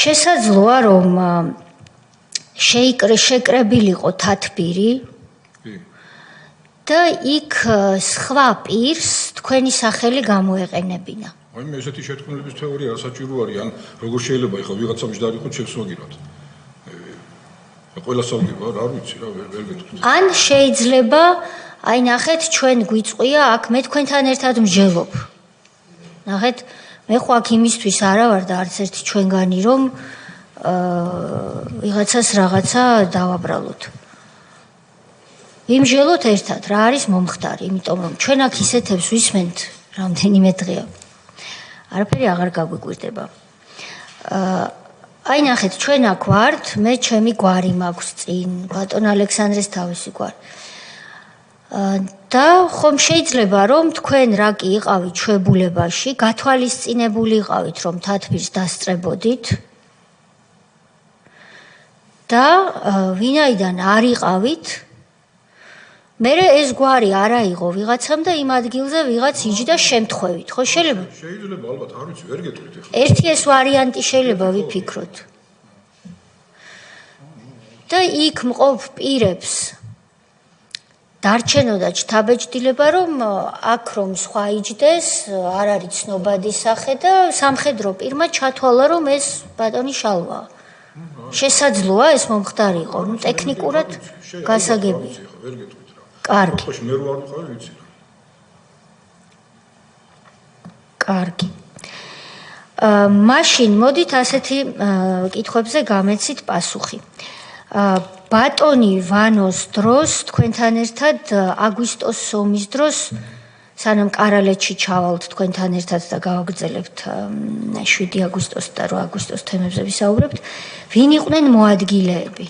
შესაძლოა რომ შეკრებილიყო თათბირი და იქ სხვა პირს თქვენი სახელი გამოეყენებინა. აი მე ესეთი შეთქმულების თეორია საჭირო არის, ან როგორ შეიძლება ეხლა ვიღაცა მჯდარი ხო ჩემს მოგიროთ. ყველა სავგება არ ვიცი რა ვერ გეტყვით. ან შეიძლება აი ნახეთ ჩვენ გვიწყვია აქ მე თქვენთან ერთად მსჯელობ. ნახეთ მე ხო აქ იმისთვის არა ვარ და არც ერთი ჩვენგანი რომ ვიღაცას რაღაცა დავაბრალოთ. ვიმსჯელოთ ერთად რა არის მომხდარი, იმიტომ რომ ჩვენ აქ ისეთებს ვისმენთ რამდენიმე დღეა. არაფერი აღარ გაგვიკვირდება. აი ნახეთ ჩვენ აქ ვართ, მე ჩემი გვარი მაქვს წინ, ბატონ ალექსანდრეს თავისი გვარი. და ხომ შეიძლება რომ თქვენ რა კი იყავით ჩვეულებაში, გათვალისწინებული იყავით რომ თათბირს დასწრებოდით და ვინაიდან არ იყავით მერე ეს გვარი არ აიღო ვიღაცამ და იმ ადგილზე ვიღაც იჯდა შემთხვევით, ხო შეიძლება? შეიძლება ალბათ არ ვიცი, ვერ გეტყვით ეხლა. ერთი ეს ვარიანტი შეიძლება ვიფიქროთ. და იქ მყოფ პირებს დარჩენოდა ჩთაბეჭდილება რომ აქ რომ სხვა იჯდეს, არ არის ცნობადი სახე და სამხედრო პირმა ჩათვალა რომ ეს ბატონი შალვაა. შესაძლოა ეს მომხდარი იყო, ნუ ტექნიკურად გასაგებია. ვერ გეტყვით რა. კარგი. ხო მე რო არ ვიყავი ვიცი რა. კარგი. მაშინ მოდით ასეთი კითხვებზე გამეცით პასუხი. ბატონი ვანოს დროს თქვენთან ერთად აგვისტოს ომის დროს სანამ კარალეთში ჩავალთ თქვენთან ერთად და გავაგრძელებთ 7 აგვისტოს და 8 აგვისტოს თემებზე ვისაუბრებთ, ვინ იყვნენ მოადგილეები?